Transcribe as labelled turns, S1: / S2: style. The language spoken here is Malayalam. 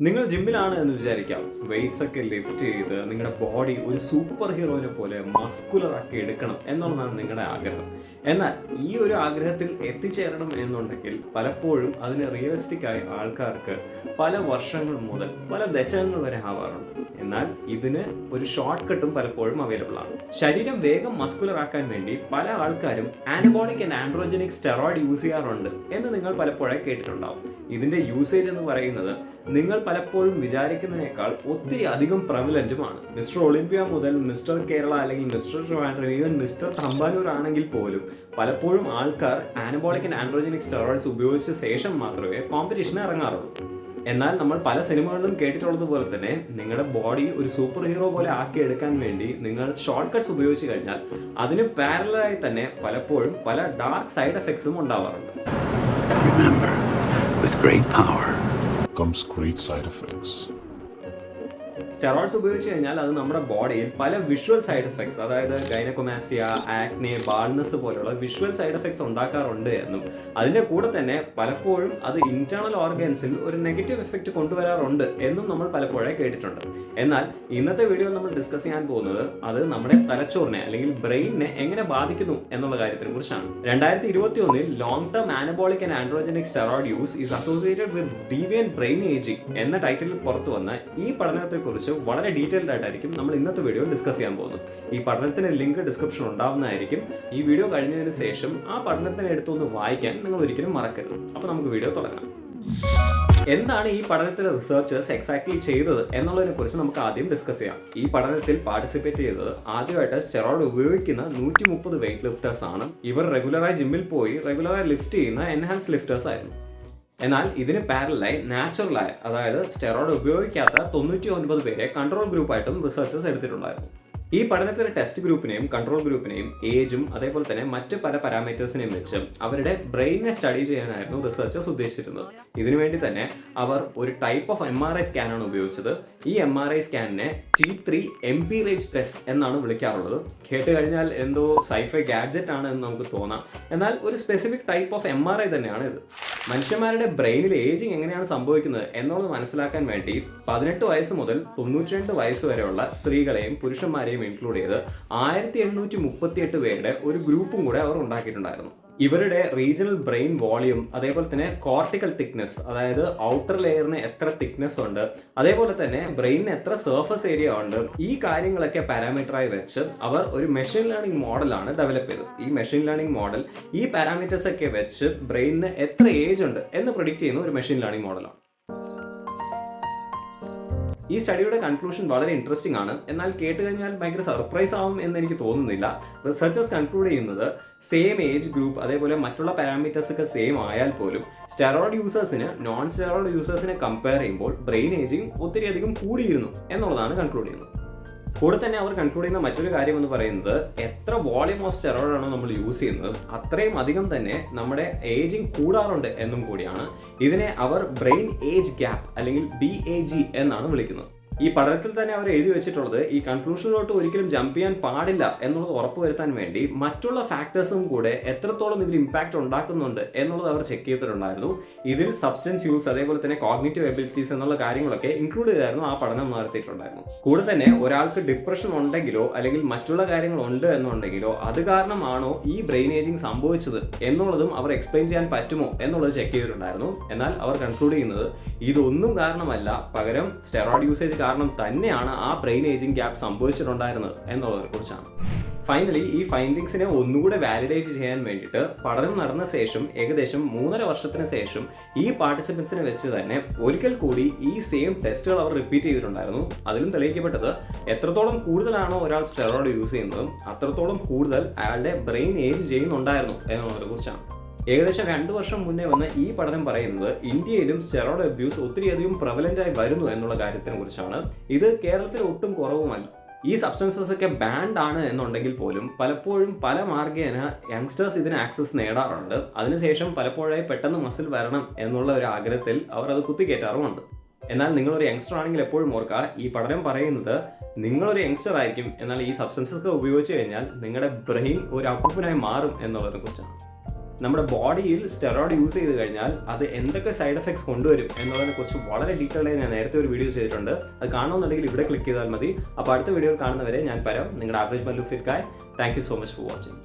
S1: നിങ്ങൾ ജിമ്മിലാണ് എന്ന് വിചാരിക്കാം. വെയ്റ്റ്സ് ഒക്കെ ലിഫ്റ്റ് ചെയ്ത് നിങ്ങളുടെ ബോഡി ഒരു സൂപ്പർ ഹീറോയിനെ പോലെ മസ്കുലർ ആക്കി എടുക്കണം എന്നുള്ളതാണ് നിങ്ങളുടെ ആഗ്രഹം. എന്നാൽ ഈ ഒരു ആഗ്രഹത്തിൽ എത്തിച്ചേരണം എന്നുണ്ടെങ്കിൽ പലപ്പോഴും അതിന് റിയലിസ്റ്റിക് ആയി ആൾക്കാർക്ക് പല വർഷങ്ങൾ മുതൽ പല ദശകങ്ങൾ വരെ ആവാറുണ്ട്. എന്നാൽ ഇതിന് ഒരു ഷോർട്ട് കട്ടും പലപ്പോഴും അവൈലബിൾ ആണ്. ശരീരം വേഗം മസ്കുലർ ആക്കാൻ വേണ്ടി പല ആൾക്കാരും anabolic and androgenic steroid use ചെയ്യാറുണ്ട് എന്ന് നിങ്ങൾ പലപ്പോഴായി കേട്ടിട്ടുണ്ടാവും. ഇതിന്റെ യൂസേജ് എന്ന് പറയുന്നത് നിങ്ങൾ പലപ്പോഴും വിചാരിക്കുന്നതിനേക്കാൾ ഒത്തിരി അധികം പ്രവലന്റുമാണ്. മിസ്റ്റർ ഒളിമ്പ്യ മുതൽ മിസ്റ്റർ കേരള അല്ലെങ്കിൽ mister Trivandrum, even mister Thampanoor ആണെങ്കിൽ പോലും പലപ്പോഴും ആൾക്കാർ ആനബോളിക് ആൻഡ് ആൻഡ്രോജനിക് സ്റ്റെറോയിഡ്സ് ഉപയോഗിച്ച ശേഷം മാത്രമേ കോമ്പറ്റീഷന് ഇറങ്ങാറുള്ളൂ. എന്നാൽ നമ്മൾ പല സിനിമകളിലും കേട്ടിട്ടുള്ളത് പോലെ തന്നെ നിങ്ങളുടെ ബോഡി ഒരു സൂപ്പർ ഹീറോ പോലെ ആക്കിയെടുക്കാൻ വേണ്ടി നിങ്ങൾ ഷോർട്ട് കട്ട്സ് ഉപയോഗിച്ച് കഴിഞ്ഞാൽ അതിന് പാരലായി തന്നെ പലപ്പോഴും പല ഡാർക്ക് സൈഡ് എഫക്ട്സും ഉണ്ടാവാറുണ്ട്.
S2: Remember, with great power
S3: comes great side effects.
S1: Steroids ഉപയോഗിച്ച് കഴിഞ്ഞാൽ അത് നമ്മുടെ ബോഡിയിൽ പല വിഷ്വൽ സൈഡ് എഫക്ട്സ്, അതായത് ഗൈനക്കോമാസ്റ്റിയ, ആക്നെ, ബാൾനെസ് പോലുള്ള വിഷ്വൽ സൈഡ് എഫക്ട്സ് ഉണ്ടാക്കാറുണ്ട് എന്നും അതിൻ്റെ കൂടെ തന്നെ പലപ്പോഴും അത് ഇന്റേണൽ ഓർഗൻസിൽ ഒരു നെഗറ്റീവ് എഫക്റ്റ് കൊണ്ടുവരാറുണ്ട് എന്നും നമ്മൾ പലപ്പോഴായി കേട്ടിട്ടുണ്ട്. എന്നാൽ ഇന്നത്തെ വീഡിയോയിൽ നമ്മൾ ഡിസ്കസ് ചെയ്യാൻ പോകുന്നത് അത് നമ്മുടെ തലച്ചോറിനെ അല്ലെങ്കിൽ ബ്രെയിനിനെ എങ്ങനെ ബാധിക്കുന്നു എന്നുള്ള കാര്യത്തിനെ കുറിച്ചാണ്. 2021 long term anabolic and androgenic steroid use is associated with deviant brain ageing എന്ന ടൈറ്റിലിൽ പുറത്തു വന്ന ഈ പഠനത്തെക്കുറിച്ച് വളരെ ഡീറ്റെയിൽഡ് ആയിട്ടായിരിക്കും നമ്മൾ ഇന്നത്തെ വീഡിയോ ഡിസ്കസ് ചെയ്യാൻ പോകുന്നത്. ഈ പഠനത്തിന് ലിങ്ക് ഡിസ്ക്രിപ്ഷൻ ഉണ്ടാവുന്നതായിരിക്കും. ഈ വീഡിയോ കഴിഞ്ഞതിന് ശേഷം ആ പഠനത്തിന് എടുത്തൊന്ന് വായിക്കാൻ നിങ്ങൾ ഒരിക്കലും മറക്കരുത്. അപ്പോൾ നമുക്ക് വീഡിയോ തുടങ്ങാം. എന്താണ് ഈ പഠനത്തിലെ റിസർച്ചേഴ്സ് എക്സാക്ട്ലി ചെയ്തത് എന്നുള്ളതിനെ കുറിച്ച് നമുക്ക് ആദ്യം ഡിസ്കസ് ചെയ്യാം. ഈ പഠനത്തിൽ പാർട്ടിസിപ്പേറ്റ് ചെയ്തത് ആദ്യമായിട്ട് സ്റ്റെറോയിഡ് ഉപയോഗിക്കുന്ന 130 വെയിറ്റ് ലിഫ്റ്റേഴ്സ് ആണ്. ഇവർ റെഗുലറായി ജിമ്മിൽ പോയി റെഗുലറായി ലിഫ്റ്റ് ചെയ്യുന്ന എൻഹാൻസ് ലിഫ്റ്റേഴ്സ് ആയിരുന്നു. എന്നാൽ ഇതിന് പാരലായി നാച്ചുറലായ, അതായത് സ്റ്റെറോയിഡ് ഉപയോഗിക്കാത്ത 99 പേരെ കൺട്രോൾ ഗ്രൂപ്പായിട്ടും റിസർച്ചേഴ്സ് എടുത്തിട്ടുണ്ടായിരുന്നു. ഈ പഠനത്തിലെ ടെസ്റ്റ് ഗ്രൂപ്പിനെയും കൺട്രോൾ ഗ്രൂപ്പിനെയും ഏജും അതേപോലെ തന്നെ മറ്റ് പല പാരാമീറ്റേഴ്സിനെയും വെച്ച് അവരുടെ ബ്രെയിനിനെ സ്റ്റഡി ചെയ്യാനായിരുന്നു റിസർച്ചേഴ്സ് ഉദ്ദേശിച്ചിരുന്നത്. ഇതിനുവേണ്ടി തന്നെ അവർ ഒരു ടൈപ്പ് ഓഫ് MRI സ്കാനാണ് ഉപയോഗിച്ചത്. ഈ MRI സ്കാനിനെ T3 MP range test എന്നാണ് വിളിക്കാറുള്ളത്. കേട്ട് കഴിഞ്ഞാൽ എന്തോ സൈഫൈ ഗാഡ്ജറ്റ് ആണ് എന്ന് നമുക്ക് തോന്നാം. എന്നാൽ ഒരു സ്പെസിഫിക് ടൈപ്പ് ഓഫ് MRI തന്നെയാണ് ഇത്. മനുഷ്യന്മാരുടെ ബ്രെയിനിൽ ഏജിങ് എങ്ങനെയാണ് സംഭവിക്കുന്നത് എന്നുള്ളത് മനസ്സിലാക്കാൻ വേണ്ടി 18 വയസ്സ് മുതൽ 92 വയസ്സ് വരെയുള്ള സ്ത്രീകളെയും പുരുഷന്മാരെയും ഇൻക്ലൂഡ് ചെയ്ത് 1838 പേരുടെ ഒരു ഗ്രൂപ്പും കൂടെ അവർ ഉണ്ടാക്കിയിട്ടുണ്ടായിരുന്നു. ഇവരുടെ റീജിയണൽ ബ്രെയിൻ വോളിയം, അതേപോലെ തന്നെ കോർട്ടിക്കൽ തിക്നെസ്, അതായത് ഔട്ടർ ലെയറിന് എത്ര തിക്നെസ് ഉണ്ട്, അതേപോലെ തന്നെ ബ്രെയിനിന് എത്ര സർഫസ് ഏരിയ ഉണ്ട്, ഈ കാര്യങ്ങളൊക്കെ പാരാമീറ്ററായി വെച്ച് അവർ ഒരു മെഷീൻ ലേണിംഗ് മോഡലാണ് ഡെവലപ്പ് ചെയ്തത്. ഈ മെഷീൻ ലേണിംഗ് മോഡൽ ഈ പാരാമീറ്റേഴ്സ് ഒക്കെ വെച്ച് ബ്രെയിനിന് എത്ര ഏജ് ഉണ്ട് എന്ന് പ്രിഡിക്റ്റ് ചെയ്യുന്ന ഒരു മെഷീൻ ലേണിംഗ് മോഡലാണ്. ഈ സ്റ്റഡിയുടെ കൺക്ലൂഷൻ വളരെ ഇൻട്രസ്റ്റിംഗ് ആണ്. എന്നാൽ കേട്ട് കഴിഞ്ഞാൽ ഭയങ്കര സർപ്രൈസ് ആവും എന്ന് എനിക്ക് തോന്നുന്നില്ല. റിസർച്ചേഴ്സ് കൺക്ലൂഡ് ചെയ്യുന്നത് സെയിം ഏജ് ഗ്രൂപ്പ് അതേപോലെ മറ്റുള്ള പാരാമീറ്റേഴ്സ് ഒക്കെ സെയിം ആയാൽ പോലും സ്റ്റെറോയിഡ് യൂസേഴ്സിന് നോൺ സ്റ്റെറോയിഡ് യൂസേഴ്സിനെ കമ്പയർ ചെയ്യുമ്പോൾ ബ്രെയിൻ ഏജിങ് ഒത്തിരി അധികം കൂടിയിരുന്നു എന്നുള്ളതാണ് കൺക്ലൂഡ് ചെയ്യുന്നത്. കൂടെ തന്നെ അവർ കൺക്ലൂഡ് ചെയ്യുന്ന മറ്റൊരു കാര്യം എന്ന് പറയുന്നത് എത്ര വോളിയം ഓഫ് സ്റ്റെറോയിഡ് ആണോ നമ്മൾ യൂസ് ചെയ്യുന്നത് അത്രയും അധികം തന്നെ നമ്മുടെ ഏജിങ് കൂടാറുണ്ട് എന്നും കൂടിയാണ്. ഇതിനെ അവർ ബ്രെയിൻ ഏജ് ഗ്യാപ്പ് അല്ലെങ്കിൽ BAG എന്നാണ് വിളിക്കുന്നത്. ഈ പഠനത്തിൽ തന്നെ അവർ എഴുതി വെച്ചിട്ടുള്ളത് ഈ കൺക്ലൂഷനിലോട്ട് ഒരിക്കലും ജമ്പ് ചെയ്യാൻ പാടില്ല എന്നുള്ളത് ഉറപ്പുവരുത്താൻ വേണ്ടി മറ്റുള്ള ഫാക്ടേഴ്സും കൂടെ എത്രത്തോളം ഇതിൽ ഇമ്പാക്റ്റ് ഉണ്ടാക്കുന്നുണ്ട് എന്നുള്ളത് അവർ ചെക്ക് ചെയ്തിട്ടുണ്ടായിരുന്നു. ഇതിൽ സബ്സ്റ്റൻസ് യൂസ് അതേപോലെ തന്നെ കോഗ്നിറ്റീവ് എബിലിറ്റീസ് എന്നുള്ള കാര്യങ്ങളൊക്കെ ഇൻക്ലൂഡ് ചെയ്തായിരുന്നു ആ പഠനം നടത്തിയിട്ടുണ്ടായിരുന്നു. കൂടെ തന്നെ ഒരാൾക്ക് ഡിപ്രഷൻ ഉണ്ടെങ്കിലോ അല്ലെങ്കിൽ മറ്റുള്ള കാര്യങ്ങൾ ഉണ്ട് എന്നുണ്ടെങ്കിലോ അത് കാരണമാണോ ഈ ബ്രെയിൻ ഏജിങ് സംഭവിച്ചത് എന്നുള്ളതും അവർ എക്സ്പ്ലെയിൻ ചെയ്യാൻ പറ്റുമോ എന്നുള്ളത് ചെക്ക് ചെയ്തിട്ടുണ്ടായിരുന്നു. എന്നാൽ അവർ കൺക്ലൂഡ് ചെയ്യുന്നത് ഇതൊന്നും കാരണമല്ല, പകരം സ്റ്റെറോയിഡ് യൂസേജ് കാരണം തന്നെയാണ് ആ ബ്രെയിൻ ഏജിങ് ഗ്യാപ്പ് സംഭവിച്ചിട്ടുണ്ടായിരുന്നത് എന്നുള്ളതിനെ കുറിച്ചാണ്. ഫൈനലി ഈ ഫൈൻഡിങ്സിനെ ഒന്നുകൂടെ വാലിഡേറ്റ് ചെയ്യാൻ വേണ്ടിയിട്ട് പഠനം നടന്ന ശേഷം ഏകദേശം 3.5 വർഷത്തിന് ശേഷം ഈ പാർട്ടിസിപ്പൻസിനെ വെച്ച് തന്നെ ഒരിക്കൽ കൂടി ഈ സെയിം ടെസ്റ്റുകൾ അവർ റിപ്പീറ്റ് ചെയ്തിട്ടുണ്ടായിരുന്നു. അതിലും തെളിയിക്കപ്പെട്ടത് എത്രത്തോളം കൂടുതലാണോ ഒരാൾ സ്റ്റെറോയിഡ് യൂസ് ചെയ്യുന്നത് അത്രത്തോളം കൂടുതൽ അയാളുടെ ബ്രെയിൻ ഏജ് ചെയ്യുന്നുണ്ടായിരുന്നു എന്നുള്ളതിനെ കുറിച്ചാണ്. ഏകദേശം 2 വർഷം മുന്നേ വന്ന ഈ പഠനം പറയുന്നത് ഇന്ത്യയിലും സ്റ്റെറോയിഡ് അബ്യൂസ് ഒത്തിരിയധികം പ്രവലൻ്റായി വരുന്നു എന്നുള്ള കാര്യത്തിനെ കുറിച്ചാണ്. ഇത് കേരളത്തിൽ ഒട്ടും കുറവുമല്ല. ഈ സബ്സ്റ്റൻസസ് ഒക്കെ ബാൻഡ് ആണ് എന്നുണ്ടെങ്കിൽ പോലും പലപ്പോഴും പല മാർഗേന യങ്സ്റ്റേഴ്സ് ഇതിന് ആക്സസ് നേടാറുണ്ട്. അതിനുശേഷം പലപ്പോഴായി പെട്ടെന്ന് മസിൽ വരണം എന്നുള്ള ഒരു ആഗ്രഹത്തിൽ അവർ അത് കുത്തിക്കയറ്റാറുമുണ്ട്. എന്നാൽ നിങ്ങളൊരു യങ്സ്റ്റർ ആണെങ്കിൽ എപ്പോഴും ഓർക്കുക, ഈ പഠനം പറയുന്നത് നിങ്ങളൊരു യങ്സ്റ്റർ ആയിരിക്കും, എന്നാൽ ഈ സബ്സ്റ്റൻസസ് ഒക്കെ ഉപയോഗിച്ച് കഴിഞ്ഞാൽ നിങ്ങളുടെ ബ്രെയിൻ ഒരു അപ്പൂപ്പനായി മാറും എന്നുള്ളതിനെ കുറിച്ചാണ്. നമ്മുടെ ബോഡിയിൽ സ്റ്റെറോയിഡ് യൂസ് ചെയ്ത് കഴിഞ്ഞാൽ അത് എന്തൊക്കെ സൈഡ് എഫക്ട്സ് കൊണ്ടുവരും എന്നതിനെ കുറിച്ച് വളരെ ഡീറ്റെയിൽഡായി ഞാൻ നേരത്തെ ഒരു വീഡിയോ ചെയ്തിട്ടുണ്ട്. അത് കാണണമെന്നുണ്ടെങ്കിൽ ഇവിടെ ക്ലിക്ക് ചെയ്താൽ മതി. അപ്പോൾ അടുത്ത വീഡിയോയിൽ കാണുന്നവരെ ഞാൻ പരം, നിങ്ങളുടെ average Mallu fit guy. Thank you so much for watching.